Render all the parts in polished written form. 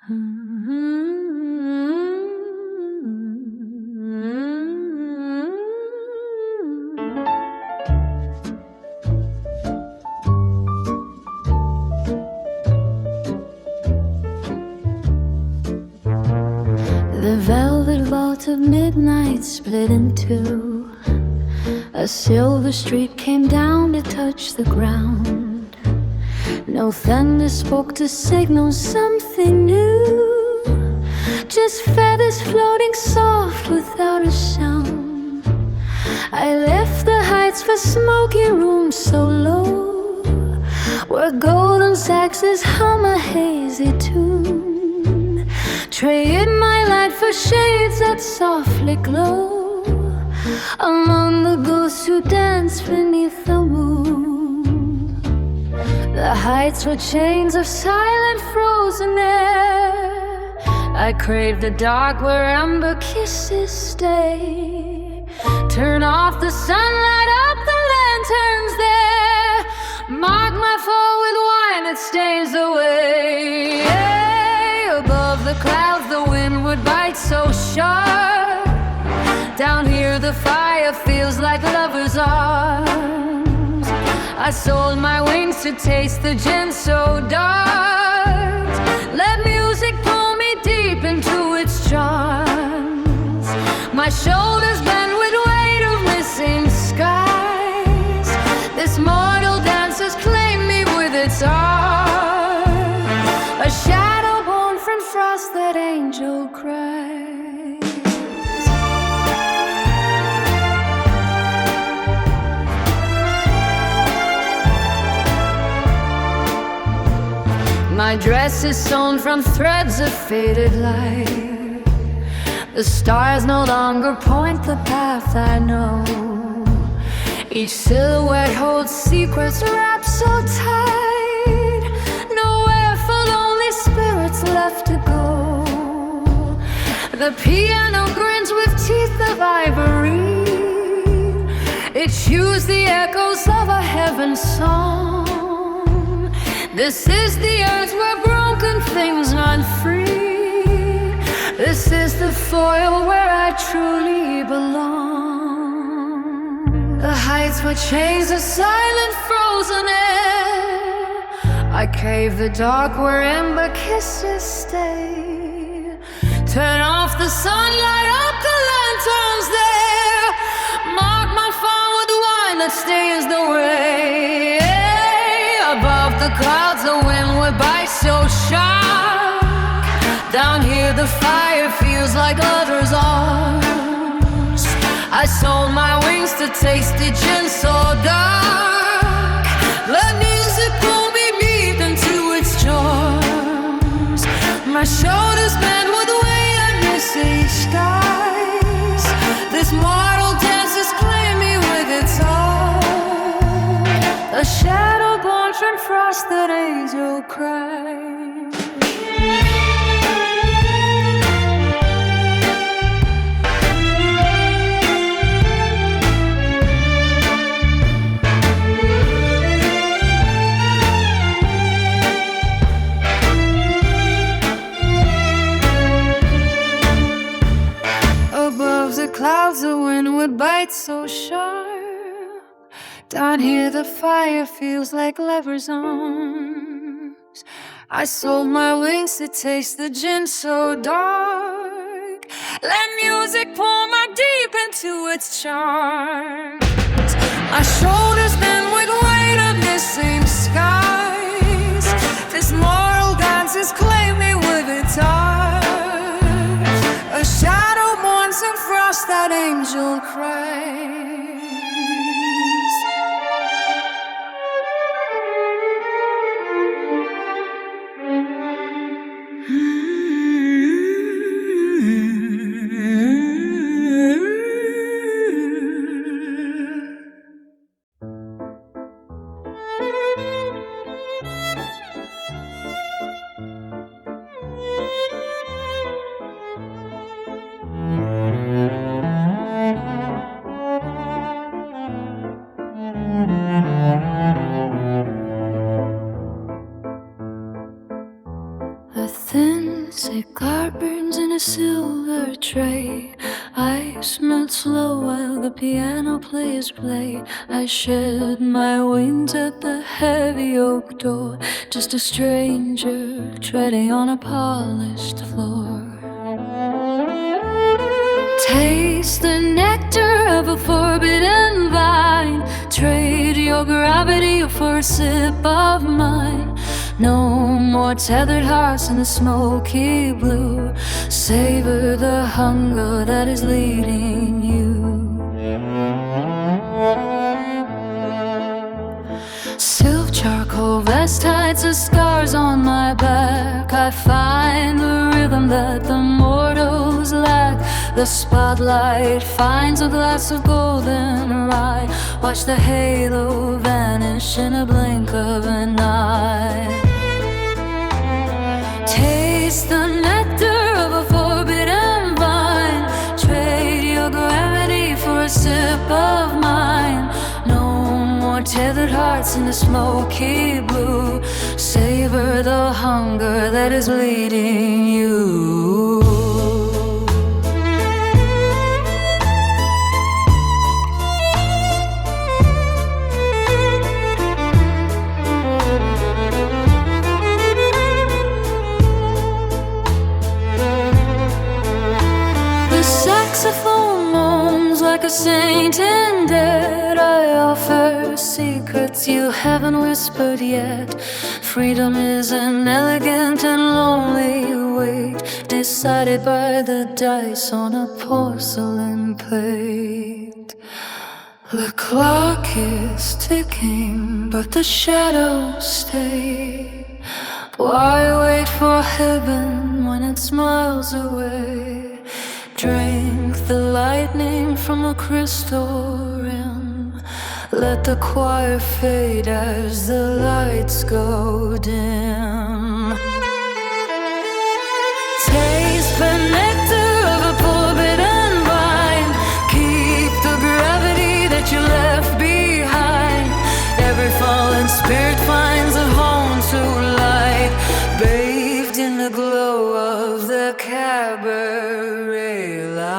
The velvet vault of midnight split in two. A silver streak came down to touch the ground. No thunder spoke to signal something new. Just feathers floating soft without a sound. I left the heights for smoky rooms so low, where golden saxes hum a hazy tune. Trade my light for shades that softly glow among the ghosts who dance beneath the moon. The heights were chains of silent frozen air. I crave the dark where amber kisses stay. Turn off the sunlight, up the lanterns there. Mark my fall with wine that stains the way. Above the clouds the wind would bite so sharp. Down here the fire feels like lovers' arms. I sold my wings to taste the gin so dark. Let music pull me deep into its charms. My shoulders bend with weight of missing skies. This mortal dance has claimed me with its art. A shadow born from frost, that angel cries. My dress is sewn from threads of faded light. The stars no longer point the path I know. Each silhouette holds secrets wrapped so tight. Nowhere for lonely spirits left to go. The piano grins with teeth of ivory. It chews the echoes of a heaven song. This is the earth where broken things run free. This is the foil where I truly belong. The heights were chains of silent frozen air. I crave the dark where ember kisses stay. Turn off the sunlight, up the lanterns there. Mark my fall with wine that stains the way. Above the clouds the wind would bite so sharp. Down here the fire feels like lovers' arms. I sold my wings to taste the gin so dark. Let music pull me deep into its charms. My shoulders bend with weight of missing skies. This mortal dance has claimed me with its art. A shadow born from frost, that angel cries. Above the clouds the wind would bite so sharp. Down here the fire feels like lovers' arms. I sold my wings to taste the gin so dark. Let music pull my deep into its charms. My shoulders bend with weight of missing skies. This mortal dance has claimed me with its art. A shadow mourns in frost, that angel cries. Cigar burns in a silver tray. Ice melts slow while the piano players play. I shed my wings at the heavy oak door, just a stranger treading on a polished floor. Taste the nectar of a forbidden vine. Trade your gravity for a sip of mine. No more tethered hearts in the smoky blue. Savor the hunger that is leading you. Silk charcoal vest hides the scars on my back. I find the rhythm that the mortals lack. The spotlight finds a glass of golden rye. Watch the halo vanish in a blink of an eye. Taste the nectar of a forbidden vine. Trade your gravity for a sip of mine. No more tethered hearts in the smoky blue. Savor the hunger that is leading you. Saxophone moans like a saint in debt. I offer secrets you haven't whispered yet. Freedom is an elegant and lonely wait, decided by the dice on a porcelain plate. The clock is ticking, but the shadows stay. Why wait for heaven when it's miles away? Drink the lightning from a crystal rim. Let the choir fade as the lights go dim. Taste the nectar of a forbidden vine. Keep the gravity that you left behind. Every fallen spirit finds a home to light, bathed in the glow of the cabaret light.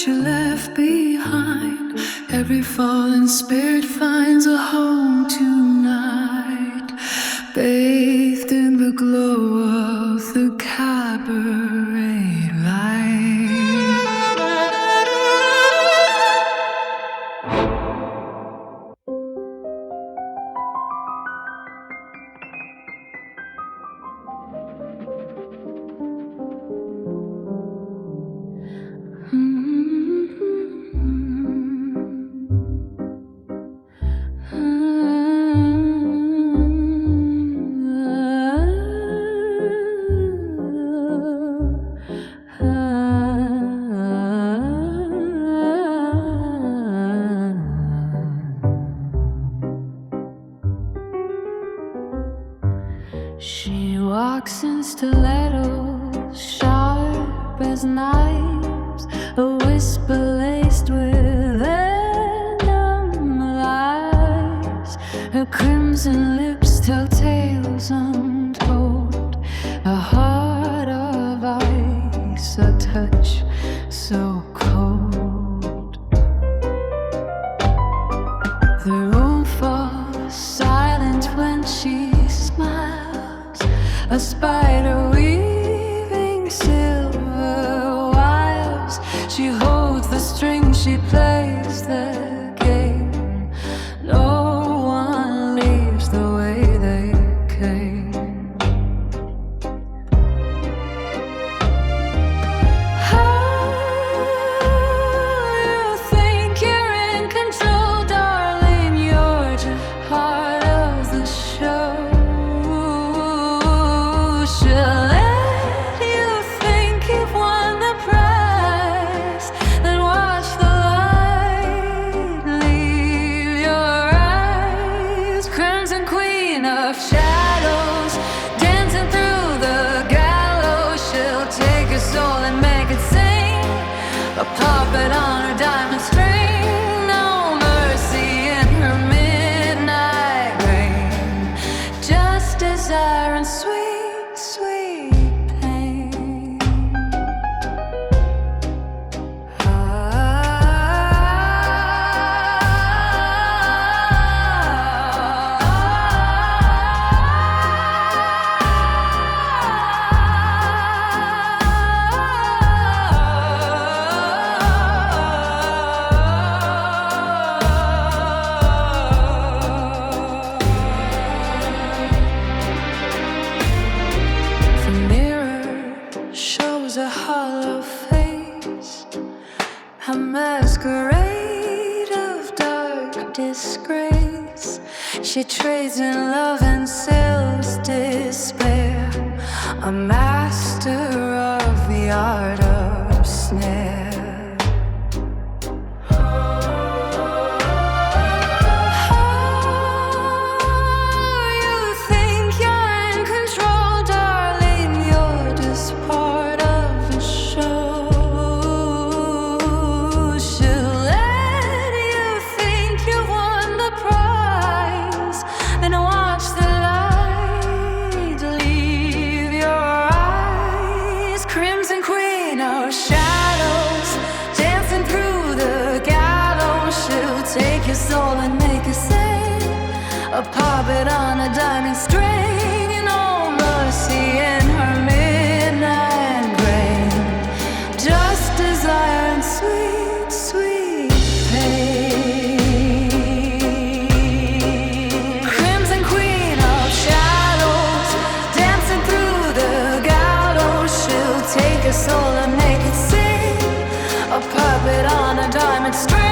You left behind. Every fallen spirit finds a home tonight, bathed in the glow of the cabaret light. She walks in stilettos, sharp as knives, a whisper laced with venom lies. Her crimson lips tell tales untold, a heart of ice, a touch so cold. The room falls silent a spider weaving silver wires. She holds the string, she plays the game. No one leaves the way they came. A puppet on her diamond string, no mercy in her midnight rain. Just desire and sweet, sweet pain. A masquerade of dark disgrace. She trades in love and sells despair. A master of the art of snare. Your soul and make it sing. A puppet on a diamond string. No mercy in her midnight rain. Just desire and sweet, sweet pain. Crimson queen of shadows, dancing through the gallows. She'll take your soul and make it sing. A puppet on a diamond string.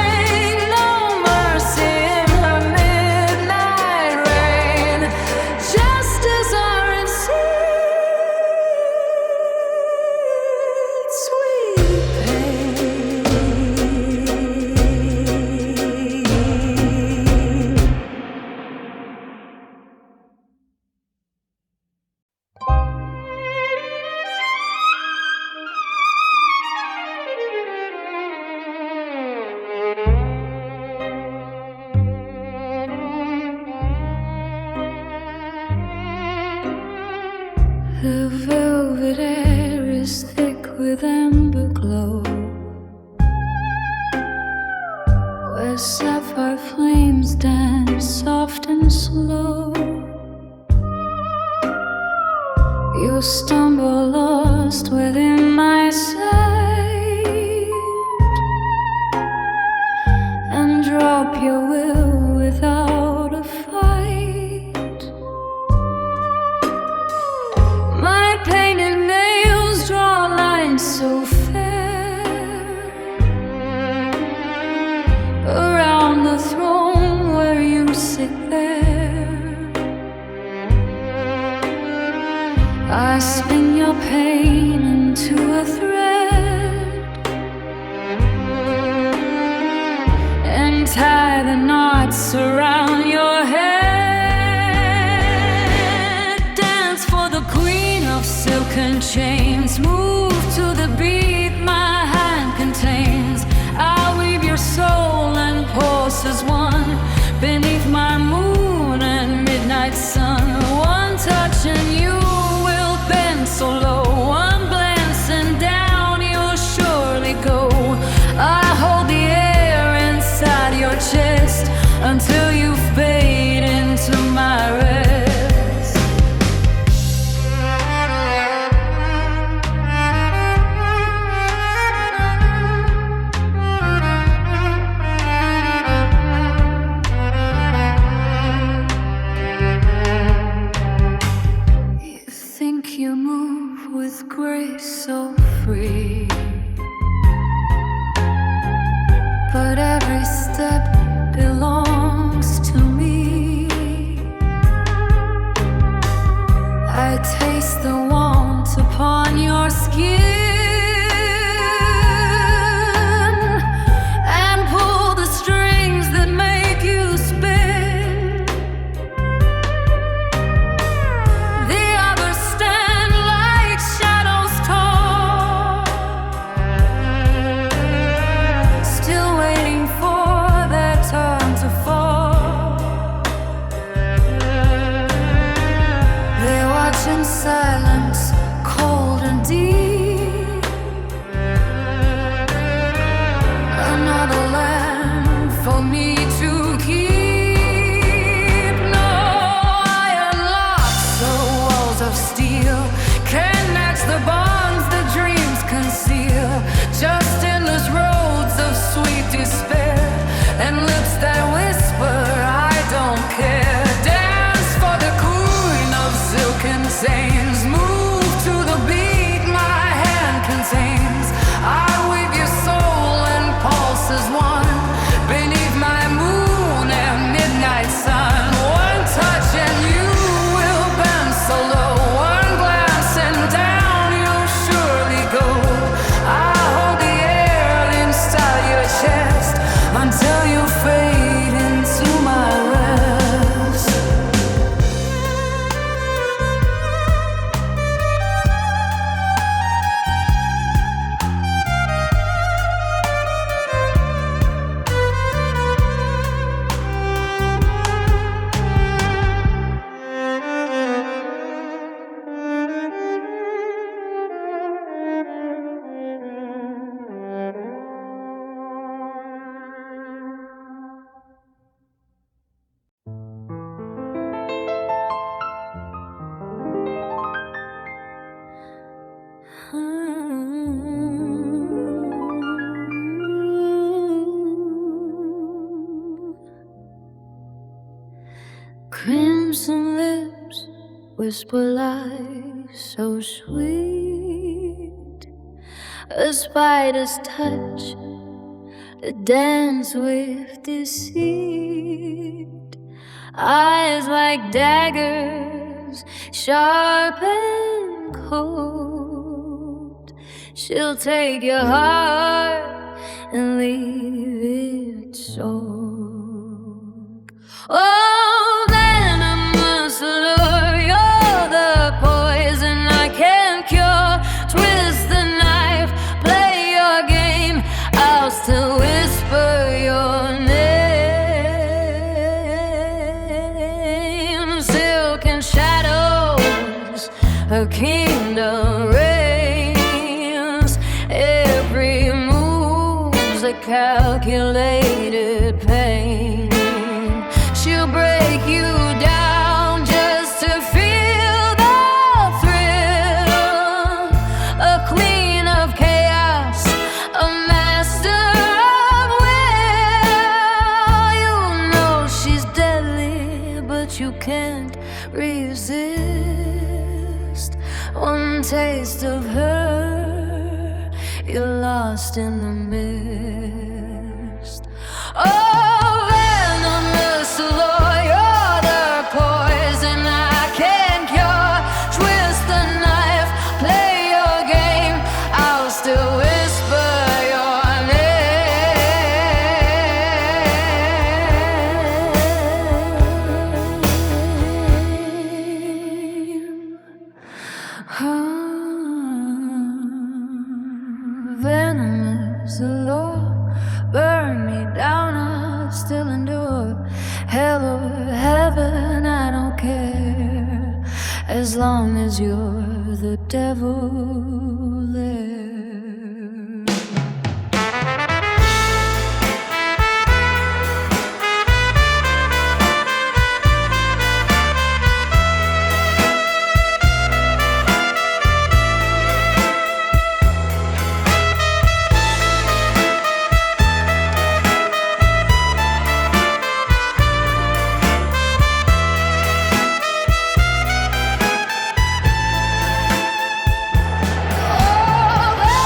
The velvet air is thick with amber glow, where sapphire flames dance soft and slow. You stumble lost within my sight and drop your will without a fight. My painted nails draw lines so fair around the throne where you sit there. I spin your pain into a thread and tie the knots around your head. Dance for the queen of silken chains. Move to the beat my hand contains. I'll weave your soul and pulse as one beneath my moon and midnight sun. One touch and you will bend so low. One glance and down you'll surely go. I hold the air inside your chest until you fade into my rest. taste the warmth upon your skin and pull the strings that make you spin. The others stand like shadows tall, still waiting for their turn to fall. They watch in silence, cold and deep. Another land for me to keep. No iron locks, the walls of steel can match the bonds the dreams conceal. Just endless roads of sweet despair and lips that whisper, I don't care. Dance for the queen of silken sains. Move to the beat my hand contains. I weave your soul and pulse as one beneath my moon and midnight sun. One touch and you will bend so low. One glance and down you'll surely go. I hold the air inside your chest until you fade into my rest. Crimson lips whisper lies so sweet. A spider's touch to dance with deceit. Eyes like daggers, sharp and cold. She'll take your heart and leave it soaked. Oh, venomous allure, you're the poison I can't cure. Twist the knife, play your game, I'll still whisper your name. Silken shadows, a kingdom reigns. Every move's a calculated pain. She'll break you down just to feel the thrill. A queen of chaos, a master of will. You know she's deadly, but you can't resist. One taste of her, you're lost in the mist. Oh, venomous allure, you're the poison I can't cure. Twist the knife, play your game, I'll still whisper your name. Venomous allure, burn me down, I'll still endure. Hell or heaven, I don't care, as long as you're the devil there. Oh,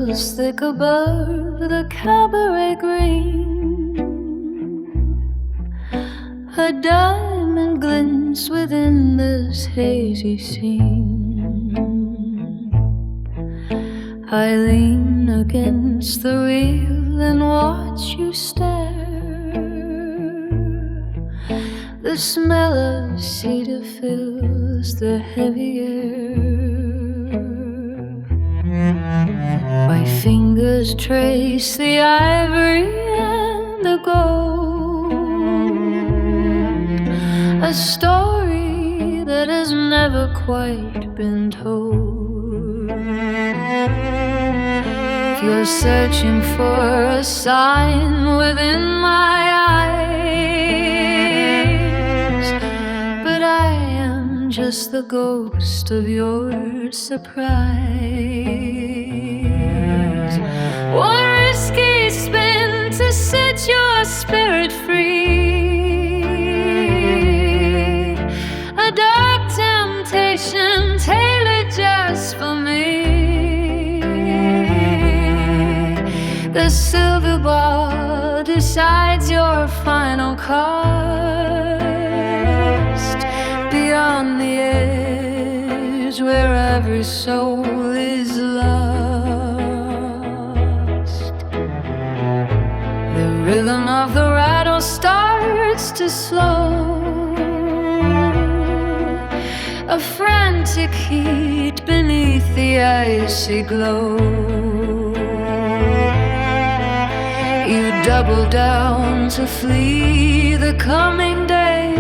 hills thick above the Cabaret green. A diamond glints within this hazy scene. I lean against the rail and watch you stare. The smell of cedar fills the heavy air. My fingers trace the ivory and the gold, a story that has never quite been told. If you're searching for a sign within my eyes, but I am just the ghost of your surprise. One risky spin to set your spirit free, a dark temptation tailored just for me. The silver ball decides your final cost. Beyond the edge where every soul is lost, the rhythm of the rattle starts to slow. A frantic heat beneath the icy glow. You double down to flee the coming day,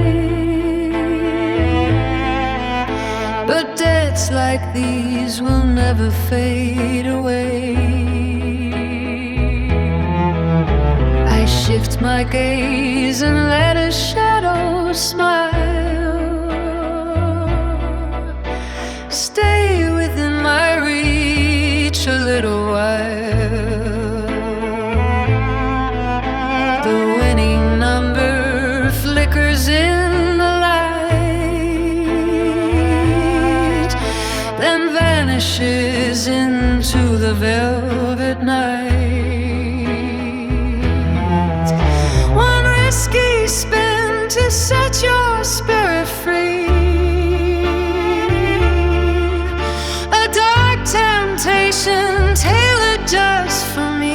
but debts like these will never fade away. I shift my gaze and let a shadow smile. Stay within my reach a little while. The winning number flickers in the light, then vanishes into the velvet night. One risky spin to set your spirit free, a dark temptation tailored just for me.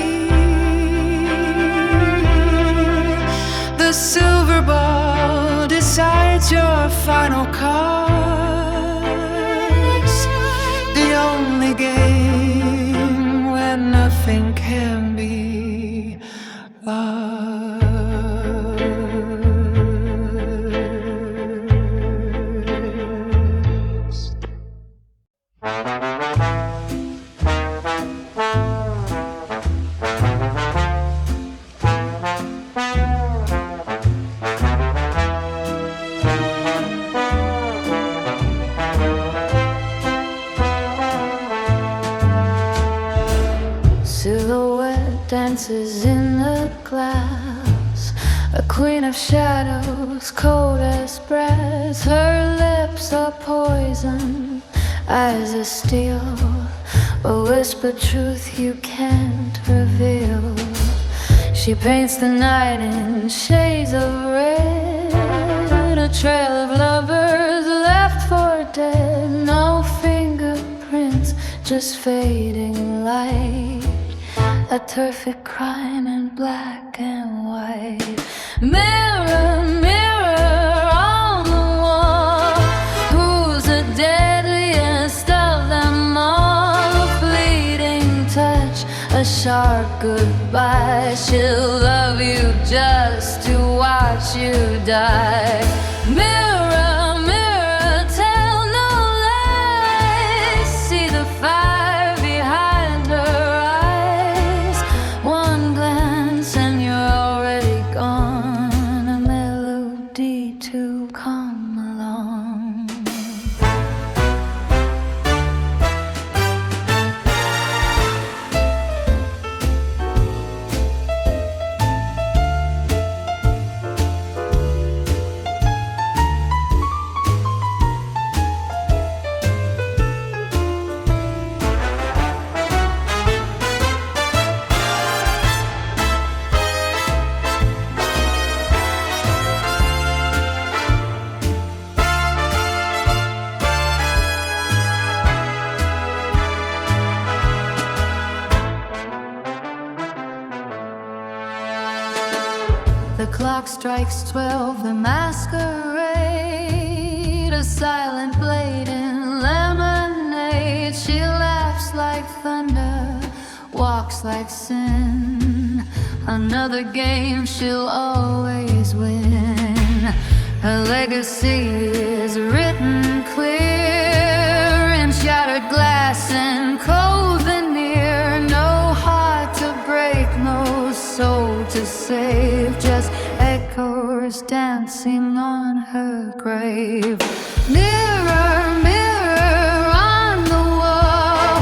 The silver ball decides your final cost. The only game where nothing can be lost. Silhouette dances in the glass, a queen of shadows, cold as brass. Her lips are poison, eyes are steel, a whispered truth you can't reveal. She paints the night in shades of red, a trail of lovers left for dead. No fingerprints, just fading light, a terrific crime in black and white. Mirror, mirror on the wall, who's the deadliest of them all? A fleeting touch, a sharp goodbye. She'll love you just to watch you die. Mirror, mirror, tell no lies. See the fire behind her eyes. One glance and you're already gone, a melody to come along. strikes 12, the masquerade, a silent blade in lemonade. She laughs like thunder, walks like sin. Another game she'll always win. Her legacy is written clear in shattered glass and cold veneer. No heart to break, no soul to save, just echoes dancing on her grave. Mirror, mirror on the wall,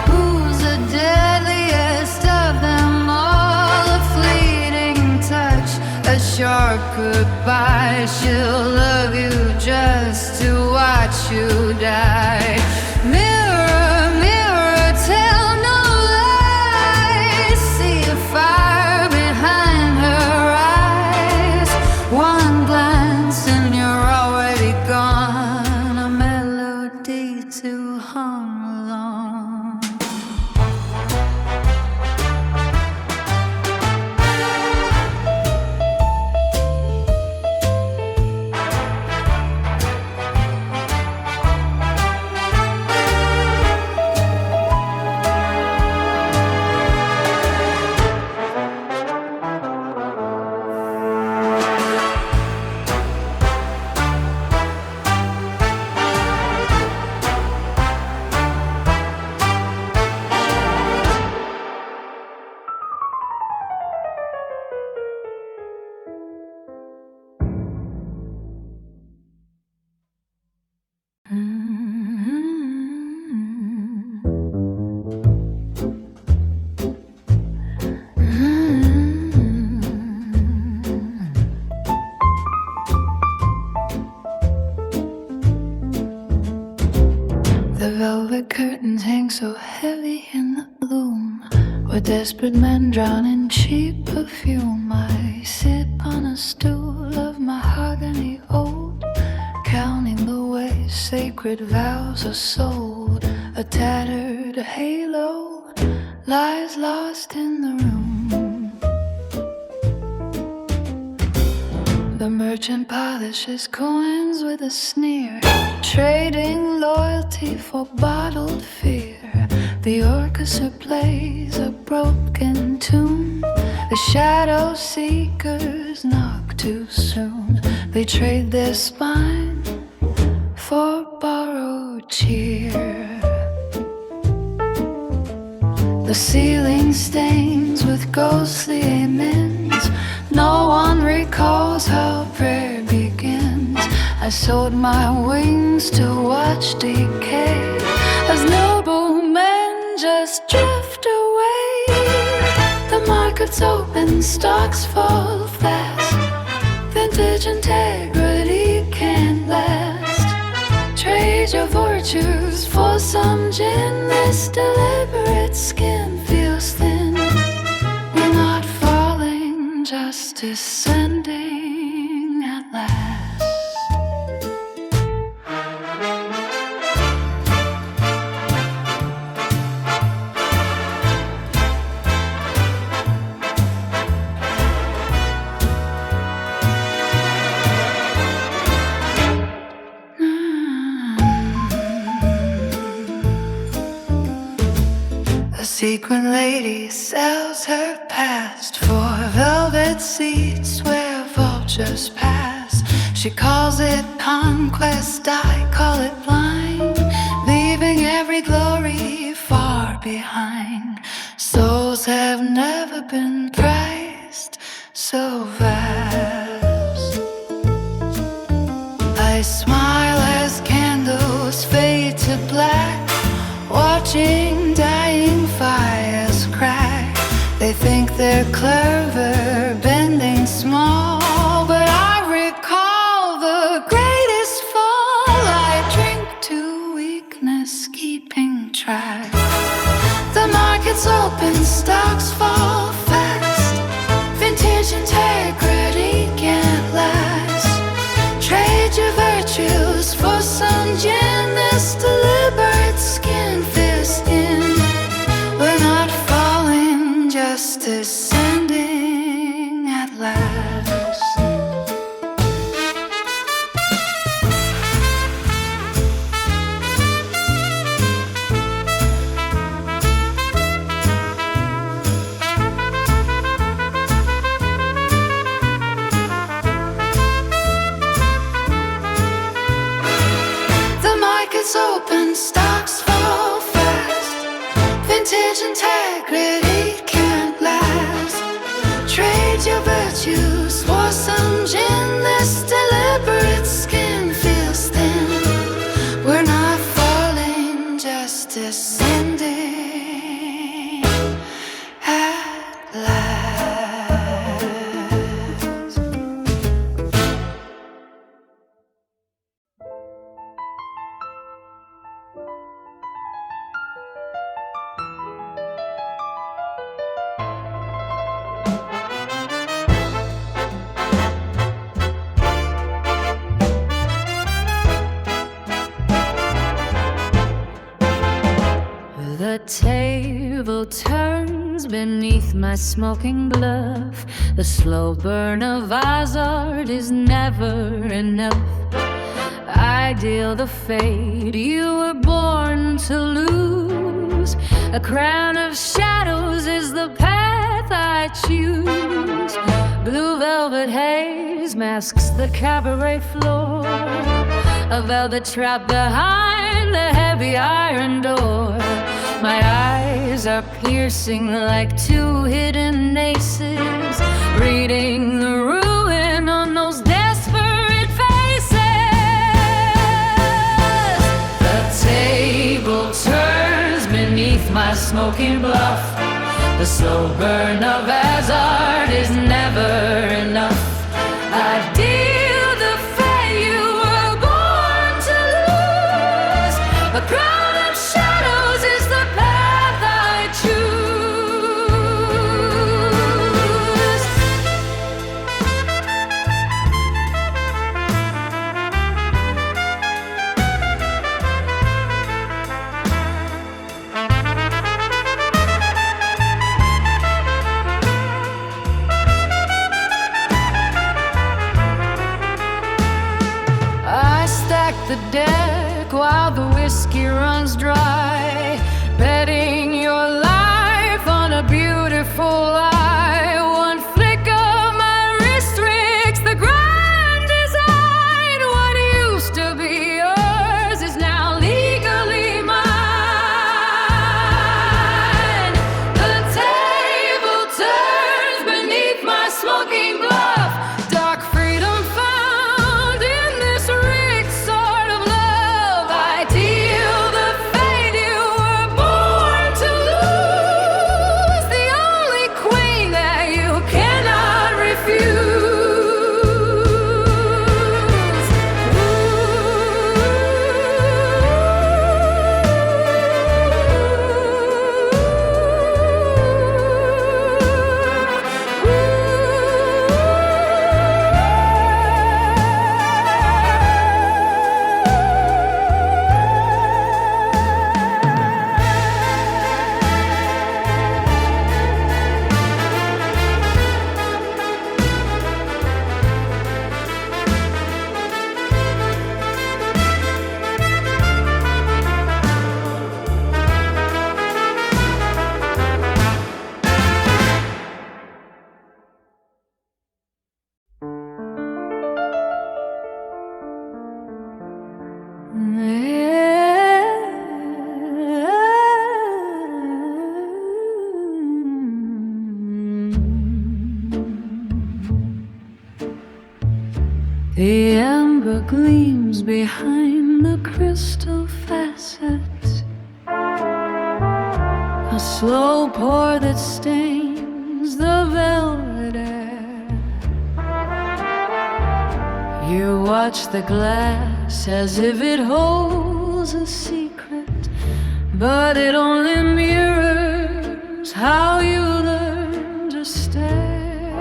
who's the deadliest of them all? A fleeting touch, a sharp goodbye. She'll love you just to watch you die. Mirror, mirror, tell no lies. See a fire behind her eyes. One glance and you're already gone. A melody to hum along. The velvet curtains hang so heavy in the gloom, where desperate men drown in cheap perfume. I sit on a stool of mahogany old, counting the ways sacred vows are sold. A tattered halo lies lost in the room. The merchant polishes coins with a sneer, trading loyalty for bottled fear. The orchestra plays a broken tune. The shadow seekers knock too soon. They trade their spine for borrowed cheer. The ceiling stains with ghostly amens. No one recalls how prayer begins. I sold my wings to watch decay as noble men just drift away. The market's open, stocks fall fast. Vintage integrity can't last. Trade your virtues for some gin. This deliberate skin feels thin. We're not falling, just descending at last. Sequin lady sells her past for velvet seats where vultures pass. She calls it conquest, I call it blind, leaving every glory far behind. Souls have never been priced so vast. I smile as candles fade to black, watching dying fires crack. They think they're clever, bending small, but I recall the greatest fall. I drink to weakness, keeping track. The market's open, stocks fall fast. Vintage integrity can't last. Trade your virtues for some gin. This deliberate skin feels thin. We're not falling, just descending like it's open, stocks fall fast. Vintage integrity can't last. Trade your virtues for some gin. This deliberate skin feels thin. We're not falling, just descending at last. The table turns beneath my smoking bluff. The slow burn of Azard is never enough. I deal the fate you were born to lose. A crown of shadows is the path I choose. Blue velvet haze masks the cabaret floor. A velvet trap behind the heavy iron door. My eyes are piercing like two hidden aces, reading the ruin on those desperate faces. The table turns beneath my smoking bluff. The slow burn of Azard is never enough. I deal the fate you were born to lose. A crown of shadows is the path I choose. I stack the deck while the whiskey runs dry, betting your life on a beautiful lie. One flick of my wrist rigs the grand design. What used to be yours is now legally mine. The table turns beneath my smoking bluff. Dark freedom found in this rigged sort of love. I deal the fate you were born to lose. The only queen that you cannot refuse. The amber gleams behind the crystal facets. A slow pour that stains the velvet air. You watch the glass as if it holds a secret, but it only mirrors how you learn to stare.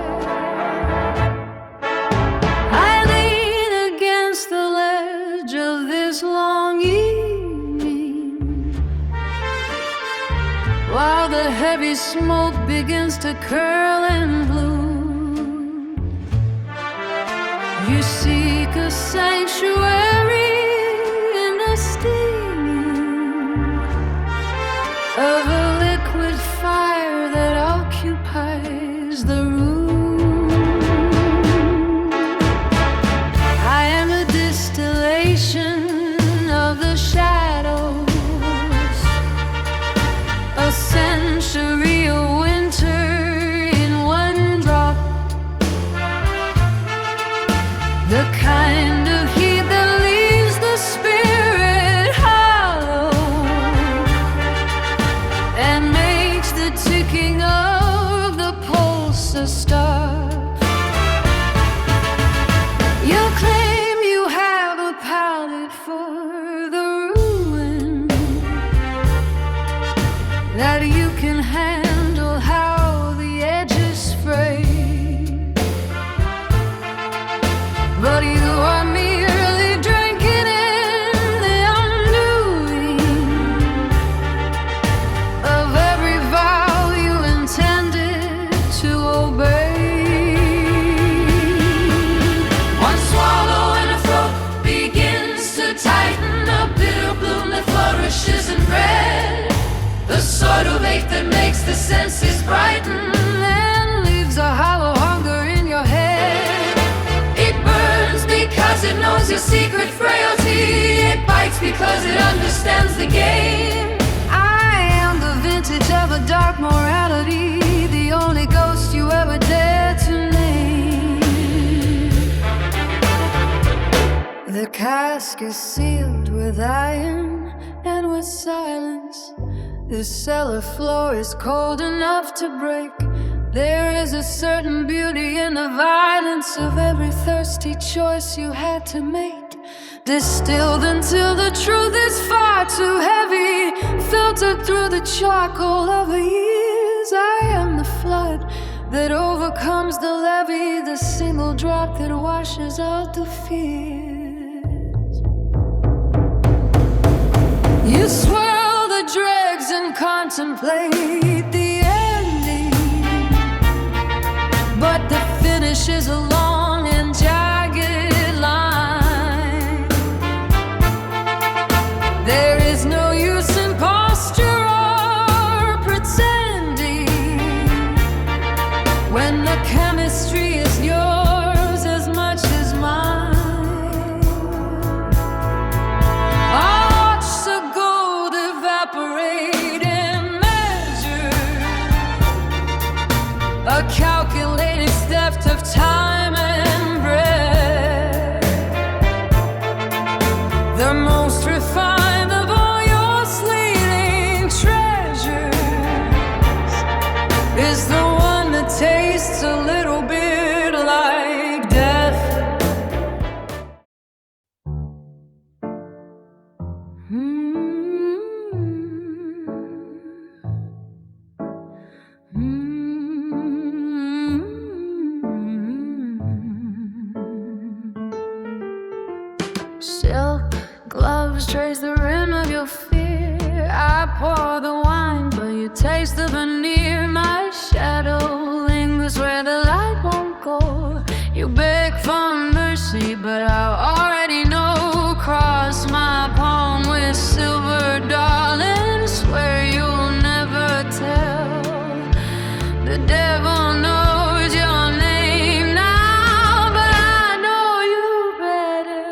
I lean against the ledge of this long evening, while the heavy smoke begins to curl and bloom. You seek a sanctuary in the steaming of a liquid fire that occupies the room. I am a distillation of the shadow the senses brighten and leaves a hollow hunger in your head. It burns because it knows your secret frailty. It bites because it understands the game. I am the vintage of a dark morality, the only ghost you ever dared to name. The cask is sealed with iron and with silence. The cellar floor is cold enough to break. There is a certain beauty in the violence of every thirsty choice you had to make. Distilled until the truth is far too heavy, filtered through the charcoal of the years. I am the flood that overcomes the levee, the single drop that washes out the fears. You swirl the dregs and contemplate the ending, but the finish is a long and jagged line. There is no use in posture or pretending when the chemistry is yours as much as mine. Watch the gold evaporate in measure, a calculated theft of time and breath. The most refined of all your sleeping treasures is the one that tastes a little bit like death. Silk gloves trace the rim of your fear. I pour the wine, but you taste the veneer. My shadow lingers where the light won't go. You beg for mercy, but I already know. Cross my palm with silver, darling. Swear you'll never tell. The devil knows your name now, but I know you better.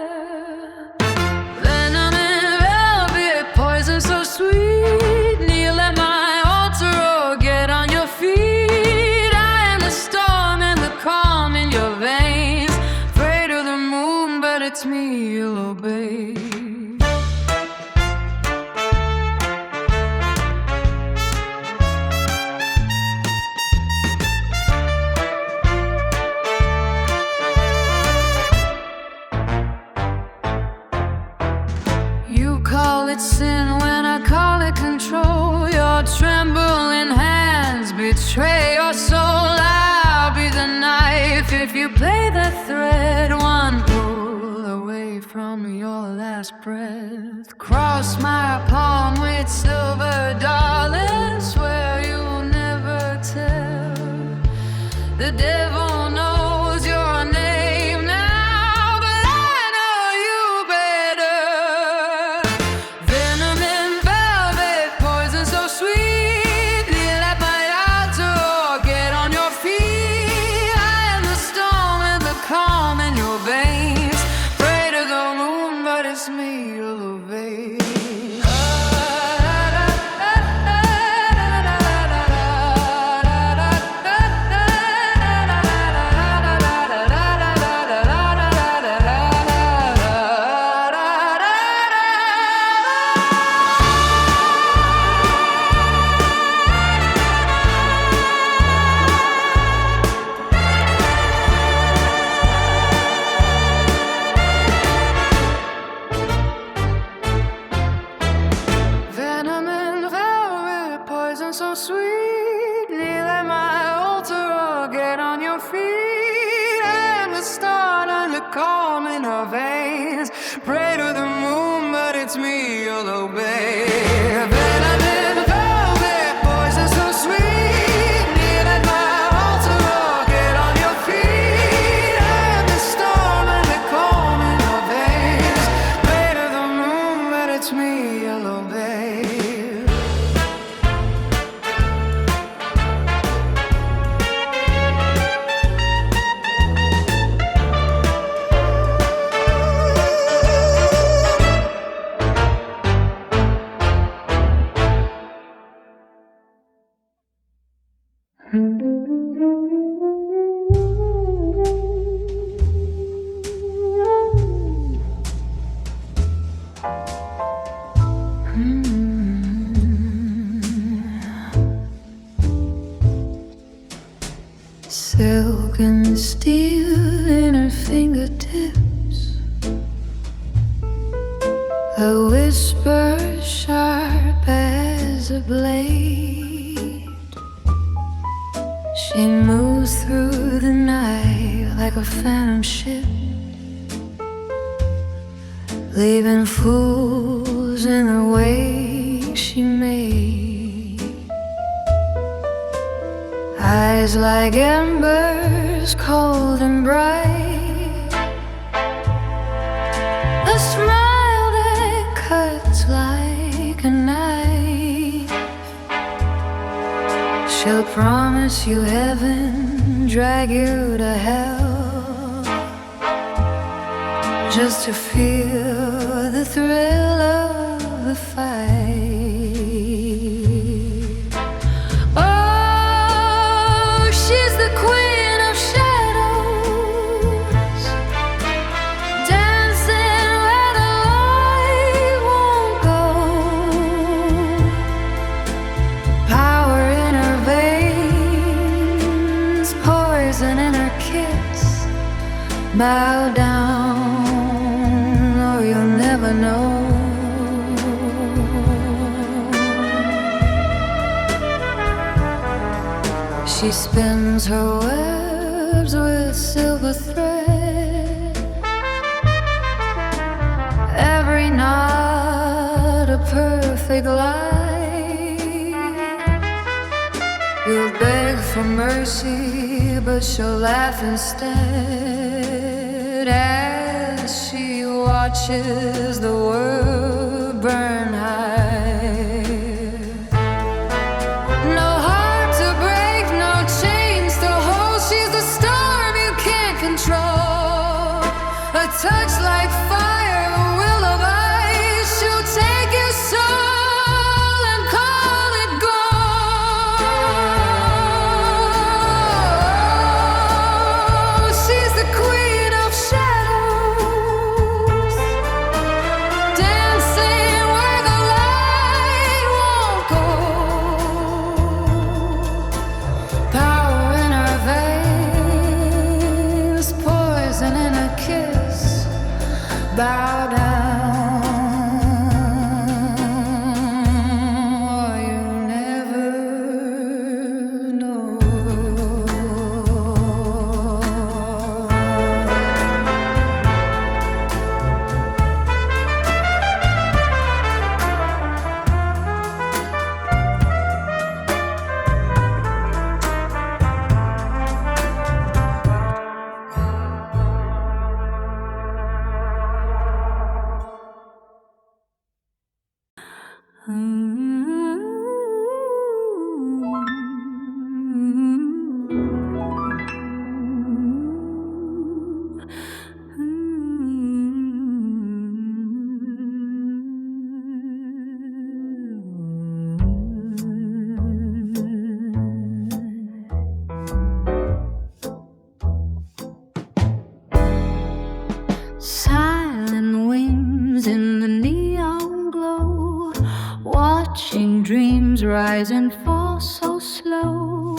Venom and velvet, poison so sweet. Kneel at my altar or get on your feet. I am the storm and the calm in your veins. Afraid of the moon, but it's me you'll obey. You call it sin when I call it control. Your trembling hands betray your soul. I'll be the knife if you play the thread. One pull away from your last breath. Cross my palm with silver, darling. Swear you'll never tell. The devil knows your name now, but I know you better. Venom and velvet, poison so sweet. Kneel at my altar or get on your feet. I am the storm and the calm in your veins. Pray to the moon, but it's me you'll obey. Venom and velvet, poison so sweet. Kneel at my altar or get on your feet. And the start and the calm in our veins. Pray to the moon, but it's me you'll obey. Venom and velvet, poison so sweet. Kneel at my altar or get on your feet. And the storm and the calm in our veins. Pray to the moon, but it's me you'll obey. A whisper sharp as a blade. She moves through the night like a phantom ship, leaving fools in the wake she made. Eyes like embers, cold and bright. A smile that cuts like a knife. She'll promise you heaven, drag you to hell, just to feel the thrill of the fight. Oh, she's the queen of shadows, dancing where the light won't go. Power in her veins, poison in her kiss. Bow down, you'll never know. She spins her webs with silver thread, every knot a perfect lie. You'll beg for mercy, but she'll laugh instead as she watches the world burn high. No heart to break, no chains to hold. She's the storm you can't control. A touch like fire, a will of ice. She'll take your soul and call it gold. She's the queen of shadows, dancing where the light won't go. Power in her veins, poison in her kiss. Bow down, or you'll never know. Silent wings in the neon glow, watching dreams rise and fall so slow.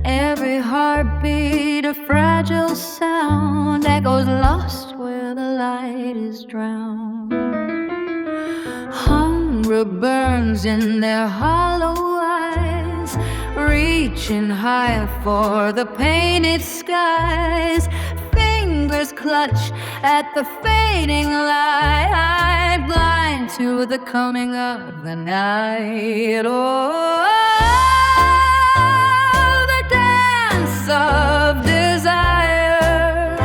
Every heartbeat a fragile sound that goes lost where the light is drowned. Hunger burns in their hollow eyes, reaching higher for the painted skies. Fingers clutch at the fading light, blind to the coming of the night. Oh, the dance of desire,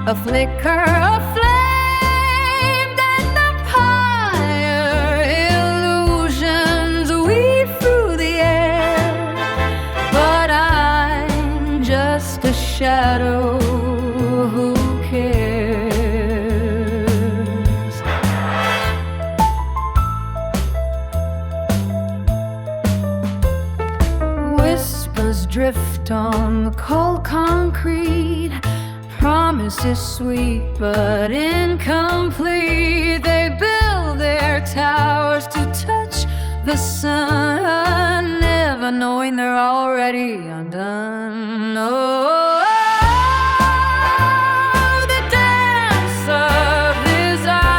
a flicker of flame, then the pyre. Illusions weave through the air, but I'm just a shadow. Who cares? Whispers drift on the cold concrete, promises sweet but incomplete. They build their towers to touch the sun, never knowing they're already undone. Oh, the dance of desire.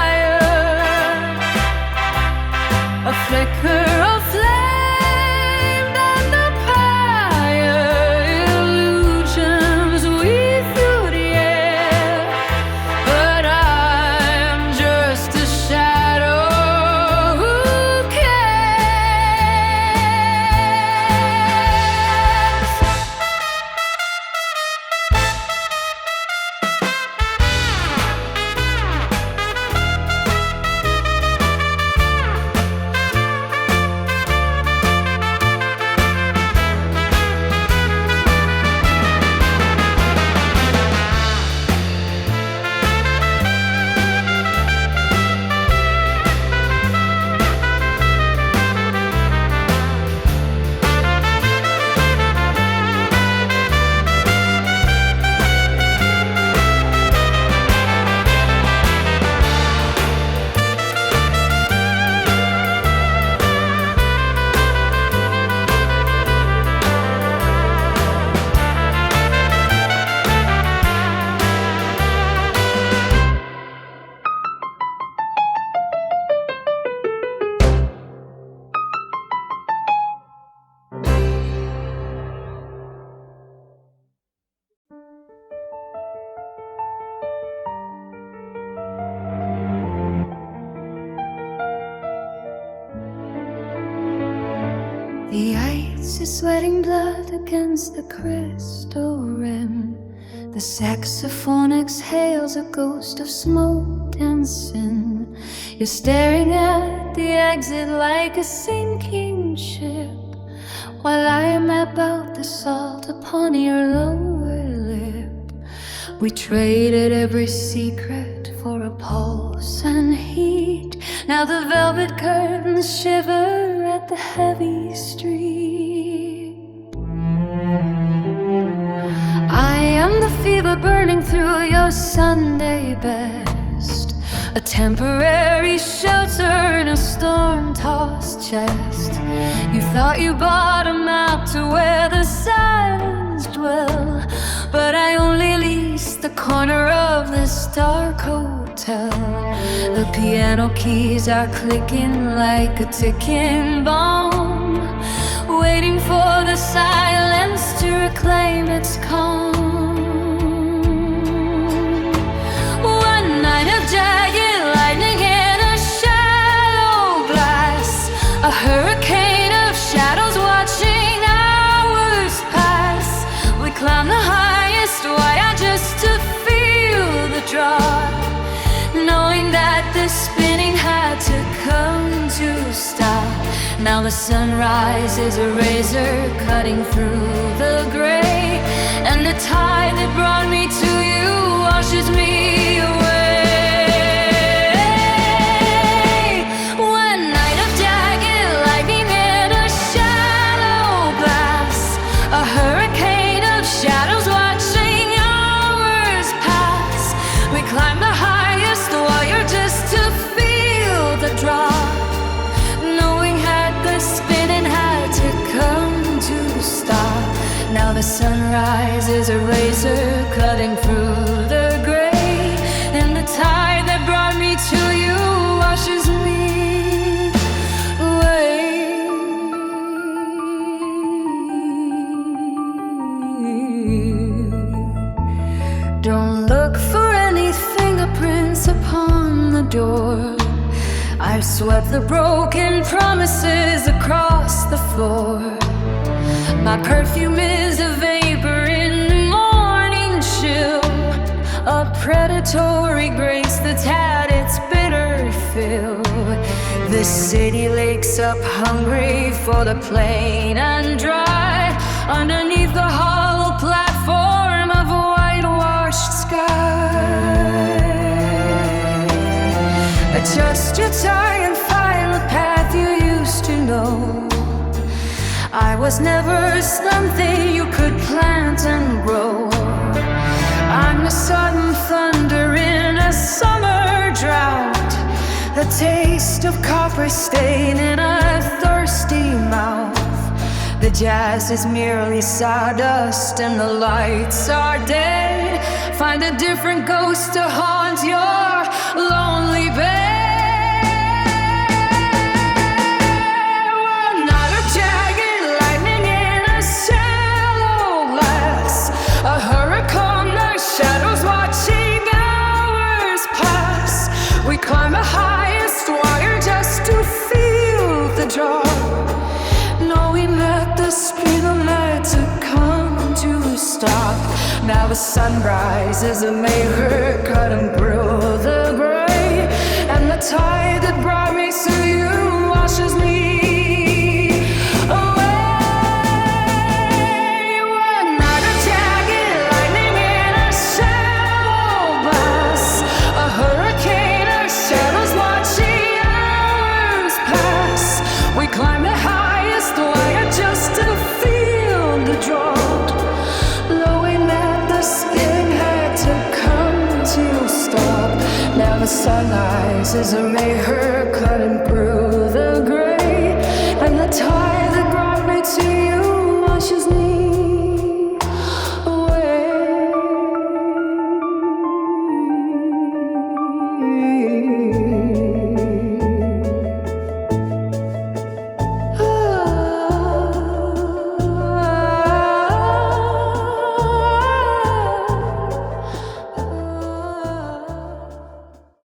streets is sweating blood against the crystal rim. The saxophone exhales a ghost of smoke and sin. You're staring at the exit like a sinking ship, while I map out the salt upon your lower lip. We traded every secret for a pulse and heat. Now the velvet curtains shiver at the heavy street. I am the fever burning through your Sunday best, a temporary shelter in a storm-tossed chest. You thought you bottomed out to where the silence dwell, but I only leased the corner of this dark hotel. The piano keys are clicking like a ticking bomb, waiting for the silence to reclaim its calm. One night of jagged lightning in a shallow glass, a hurricane of shadows watching hours pass. We climbed the highest wire just to feel the drop, knowing that the spinning had to come to stop. Now the sunrise is a razor cutting through the gray, and the tide that brought me to you washes me away. One night of jagged lightning in a shallow glass, a hurricane of shadows watching hours pass. We climbed the highest wire just to feel the drop, knowing had the spinning had to come to stop. Now the sunrise is a razor cutting through the gray, and the tide that brought me to you washes me away. Don't look for any fingerprints upon the door. I've swept the broken promises across the floor. My perfume is a vapor in the morning chill, a predatory grace that's had its bitter fill. This city lakes up hungry for the plain and dry, underneath the hollow platform of a whitewashed sky. Adjust your tie and find the path you used to know. I was never something you could plant and grow. I'm the sudden thunder in a summer drought, the taste of copper stain in a thirsty mouth. The jazz is merely sawdust and the lights are dead. Find a different ghost to haunt your lonely bed. A hurricane, the shadows watching hours pass. We climb the highest wire just to feel the drop, knowing that the speed of night to come to stop. Now the sunrise is a maker cutting through the gray, and the tide that brought me to you washes me. Climb the highest wire just to feel the draught, knowing that the spin had to come to stop. Now the sunrise is a maker cutting through the gray, and the tide that brought me to you washes me away.